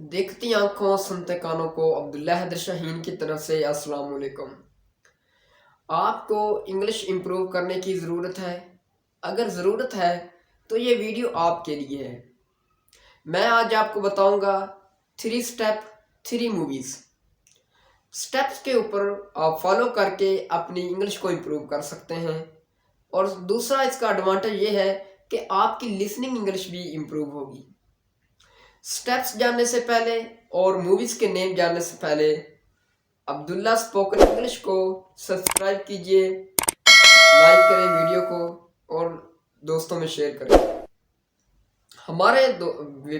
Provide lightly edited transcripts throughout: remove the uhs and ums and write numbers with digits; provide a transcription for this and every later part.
देखती आंखों सुनते कानों को अब्दुल्ला हैदर शाहीन की तरफ से अस्सलाम वालेकुम। आपको इंग्लिश इम्प्रूव करने की ज़रूरत है। अगर ज़रूरत है तो ये वीडियो आपके लिए है। मैं आज आपको बताऊंगा 3 स्टेप 3 मूवीज़। स्टेप्स के ऊपर आप फॉलो करके अपनी इंग्लिश को इम्प्रूव कर सकते हैं। और दूसरा इसका एडवांटेज ये है कि आपकी लिसनिंग इंग्लिश भी इम्प्रूव होगी। स्टेप्स जानने से पहले और मूवीज़ के नेम जानने से पहले अब्दुल्ला स्पोकन इंग्लिश को सब्सक्राइब कीजिए, लाइक करें वीडियो को और दोस्तों में शेयर करें। हमारे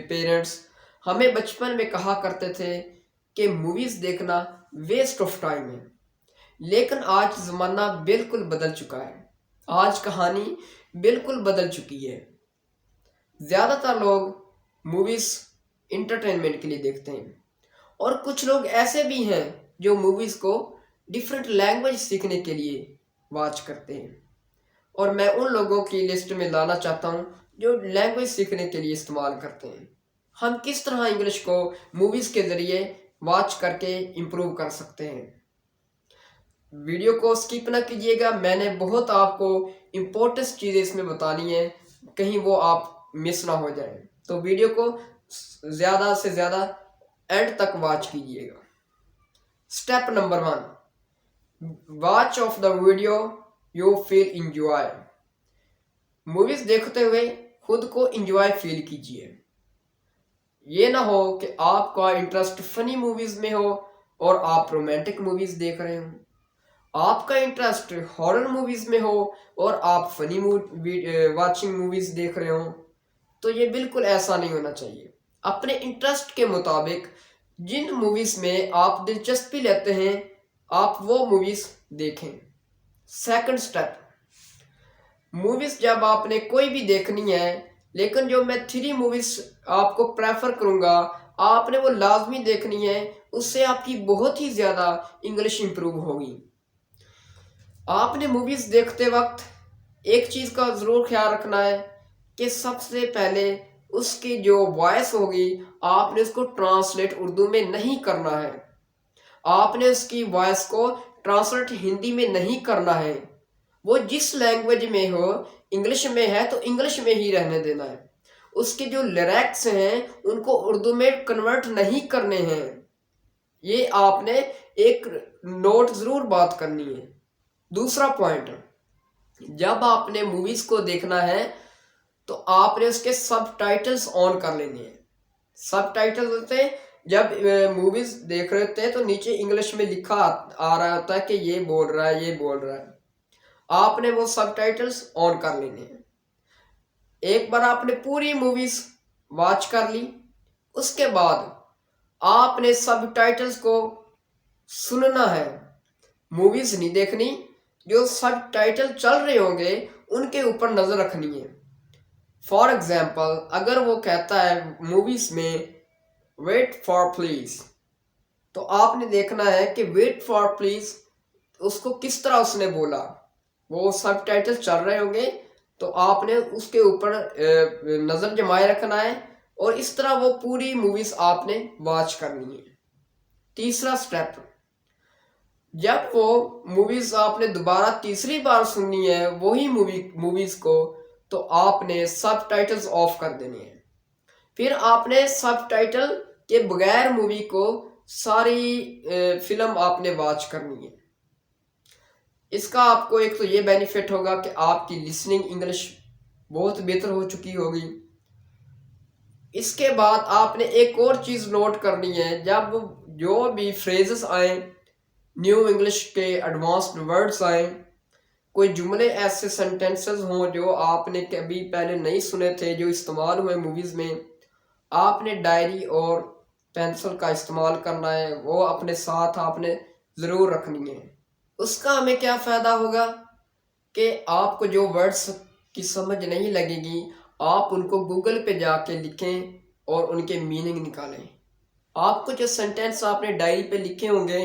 पेरेंट्स हमें बचपन में कहा करते थे कि मूवीज़ देखना वेस्ट ऑफ टाइम है, लेकिन आज ज़माना बिल्कुल बदल चुका है। आज कहानी बिल्कुल बदल चुकी है। ज़्यादातर लोग मूवीज़ इंटरटेनमेंट के लिए देखते हैं और कुछ लोग ऐसे भी हैं जो मूवीज़ को डिफरेंट लैंग्वेज सीखने के लिए वॉच करते हैं। और मैं उन लोगों की लिस्ट में लाना चाहता हूं जो लैंग्वेज सीखने के लिए इस्तेमाल करते हैं। हम किस तरह इंग्लिश को मूवीज़ के ज़रिए वॉच करके इम्प्रूव कर सकते हैं। वीडियो को स्किप ना कीजिएगा। मैंने बहुत आपको इम्पोर्टेंट चीज़ें इसमें बतानी है, कहीं वो आप मिस ना हो जाए। तो वीडियो को ज़्यादा से ज़्यादा एंड तक वॉच कीजिएगा। Step number 1, watch of the video you feel enjoy. Movies देखते हुए खुद को इंजॉय फील कीजिए। ये ना हो कि आपका इंटरेस्ट फनी मूवीज में हो और आप रोमांटिक मूवीज देख रहे हो, आपका इंटरेस्ट हॉरर मूवीज में हो और आप फनी वाचिंग मूवीज देख रहे हो। तो ये बिल्कुल ऐसा नहीं होना चाहिए। अपने इंटरेस्ट के मुताबिक जिन मूवीज में आप दिलचस्पी लेते हैं आप वो मूवीज देखें। सेकंड स्टेप, मूवीज जब आपने कोई भी देखनी है, लेकिन जो मैं 3 मूवीज आपको प्रेफर करूंगा आपने वो लाजमी देखनी है, उससे आपकी बहुत ही ज़्यादा इंग्लिश इंप्रूव होगी। आपने मूवीज देखते वक्त एक चीज़ का ज़रूर ख्याल रखना है कि सबसे पहले उसकी जो वॉइस होगी आपने उसको ट्रांसलेट उर्दू में नहीं करना है। आपने उसकी वॉइस को ट्रांसलेट हिंदी में नहीं करना है। वो जिस लैंग्वेज में हो, इंग्लिश में है तो इंग्लिश में ही रहने देना है। उसके जो लिरिक्स हैं उनको उर्दू में कन्वर्ट नहीं करने हैं। ये आपने एक नोट ज़रूर बात करनी है। दूसरा पॉइंट, जब आपने मूवीज़ को देखना है तो आपने उसके सबटाइटल्स ऑन कर लेने हैं। सबटाइटल्स होते हैं जब मूवीज देख रहे होते हैं तो नीचे इंग्लिश में लिखा आ रहा होता है कि ये बोल रहा है, ये बोल रहा है। आपने वो सबटाइटल्स ऑन कर लेने हैं। एक बार आपने पूरी मूवीज वॉच कर ली, उसके बाद आपने सबटाइटल्स को सुनना है, मूवीज नहीं देखनी। जो सबटाइटल चल रहे होंगे उनके ऊपर नजर रखनी है। फॉर एग्जाम्पल, अगर वो कहता है मूवीज में वेट फॉर प्लीज, तो आपने देखना है कि वेट फॉर प्लीज उसको किस तरह उसने बोला। वो सबटाइटल चल रहे होंगे तो आपने उसके ऊपर नज़र जमाए रखना है और इस तरह वो पूरी मूवीज आपने वॉच करनी है। तीसरा स्टेप, जब वो मूवीज आपने दोबारा तीसरी बार सुननी है वही मूवीज को, तो आपने सबटाइटल्स ऑफ कर देने हैं। फिर आपने सबटाइटल के बगैर मूवी को सारी फिल्म आपने वॉच करनी है। इसका आपको एक तो ये बेनिफिट होगा कि आपकी लिसनिंग इंग्लिश बहुत बेहतर हो चुकी होगी। इसके बाद आपने एक और चीज़ नोट करनी है, जब जो भी फ्रेजेस आए, न्यू इंग्लिश के एडवांस्ड वर्ड्स आए, कोई जुमले ऐसे सेंटेंसेस हों जो आपने कभी पहले नहीं सुने थे जो इस्तेमाल हुए मूवीज़ में, आपने डायरी और पेंसिल का इस्तेमाल करना है। वो अपने साथ आपने ज़रूर रखनी है। उसका हमें क्या फ़ायदा होगा कि आपको जो वर्ड्स की समझ नहीं लगेगी आप उनको गूगल पे जाके लिखें और उनके मीनिंग निकालें। आपको जो सेंटेंस आपने डायरी पे लिखे होंगे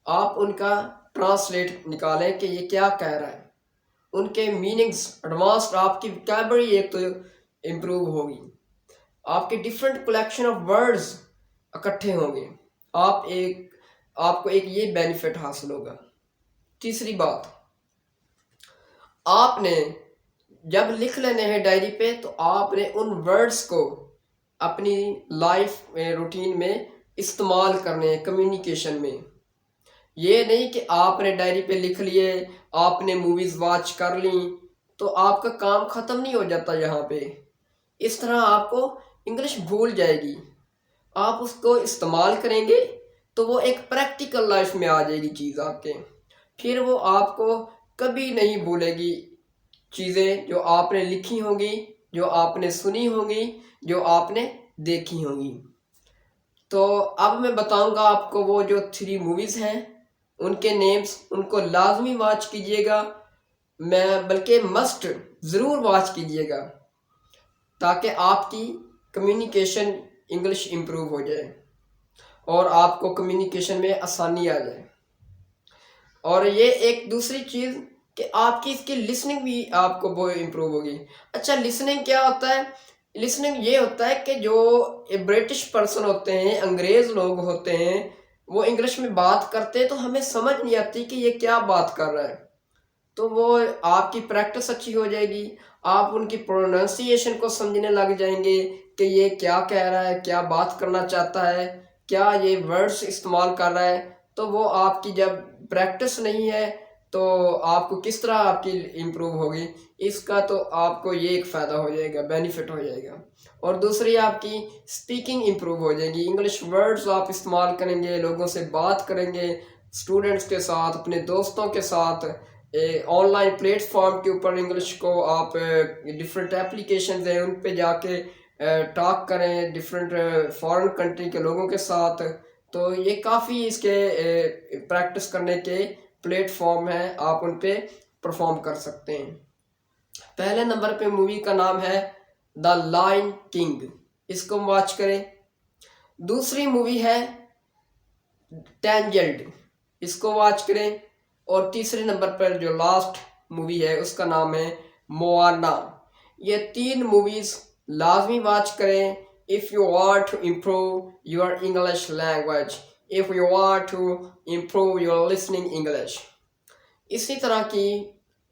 आप उनका ट्रांसलेट निकालें कि ये क्या कह रहा है। उनके मीनिंग्स एडवांस्ड, आपकी वोकैबुलरी एक तो इम्प्रूव होगी। आपके डिफरेंट कलेक्शन ऑफ वर्ड्स इकट्ठे होंगे, आपको एक ये बेनिफिट हासिल होगा। तीसरी बात, आपने जब लिख लेने हैं डायरी पे तो आपने उन वर्ड्स को अपनी लाइफ में रूटीन में इस्तेमाल करने हैं कम्युनिकेशन में। ये नहीं कि आपने डायरी पे लिख लिए, आपने मूवीज वॉच कर ली तो आपका काम ख़त्म नहीं हो जाता यहाँ पे। इस तरह आपको इंग्लिश भूल जाएगी। आप उसको इस्तेमाल करेंगे तो वो एक प्रैक्टिकल लाइफ में आ जाएगी चीज़ आपके, फिर वो आपको कभी नहीं भूलेगी चीज़ें जो आपने लिखी होंगी, जो आपने सुनी होंगी, जो आपने देखी होंगी। तो अब मैं बताऊंगा आपको वो जो 3 मूवीज़ हैं उनके नेम्स, उनको लाजमी वॉच कीजिएगा, मैं बल्कि मस्ट ज़रूर वॉच कीजिएगा ताकि आपकी कम्युनिकेशन इंग्लिश इम्प्रूव हो जाए और आपको कम्युनिकेशन में आसानी आ जाए। और ये एक दूसरी चीज़ कि आपकी इसकी लिसनिंग भी आपको बहुत इम्प्रूव होगी। अच्छा, लिसनिंग क्या होता है? लिसनिंग ये होता है कि जो ब्रिटिश पर्सन होते हैं, अंग्रेज़ लोग होते हैं, वो इंग्लिश में बात करते हैं तो हमें समझ नहीं आती कि ये क्या बात कर रहा है। तो वो आपकी प्रैक्टिस अच्छी हो जाएगी, आप उनकी प्रोनाउंसिएशन को समझने लग जाएंगे कि ये क्या कह रहा है, क्या बात करना चाहता है, क्या ये वर्ड्स इस्तेमाल कर रहा है। तो वो आपकी जब प्रैक्टिस नहीं है तो आपको किस तरह आपकी इम्प्रूव होगी, इसका तो आपको ये एक फ़ायदा हो जाएगा, बेनिफिट हो जाएगा। और दूसरी आपकी स्पीकिंग इम्प्रूव हो जाएगी, इंग्लिश वर्ड्स आप इस्तेमाल करेंगे, लोगों से बात करेंगे, स्टूडेंट्स के साथ, अपने दोस्तों के साथ, ऑनलाइन प्लेटफॉर्म के ऊपर इंग्लिश को आप डिफरेंट एप्लीकेशन हैं उन पे जाके टॉक करें डिफरेंट फॉरेन कंट्री के लोगों के साथ। तो ये काफ़ी इसके प्रैक्टिस करने के प्लेटफॉर्म हैं, आप उन पे परफॉर्म कर सकते हैं। पहले नंबर पे मूवी का नाम है द लायन किंग, इसको वॉच करें। दूसरी मूवी है टैंजल्ड, इसको वॉच करें। और तीसरे नंबर पर जो लास्ट मूवी है उसका नाम है मोआना। ये 3 मूवीज़ लाजमी वॉच करें if you want to improve your English language, if you want to improve your listening English. इसी तरह की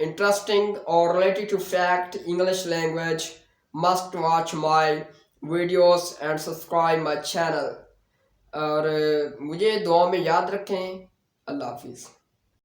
इंटरेस्टिंग और related to fact English language must watch my videos and subscribe my channel. और मुझे दुआ में याद रखें। अल्लाह हाफिज़।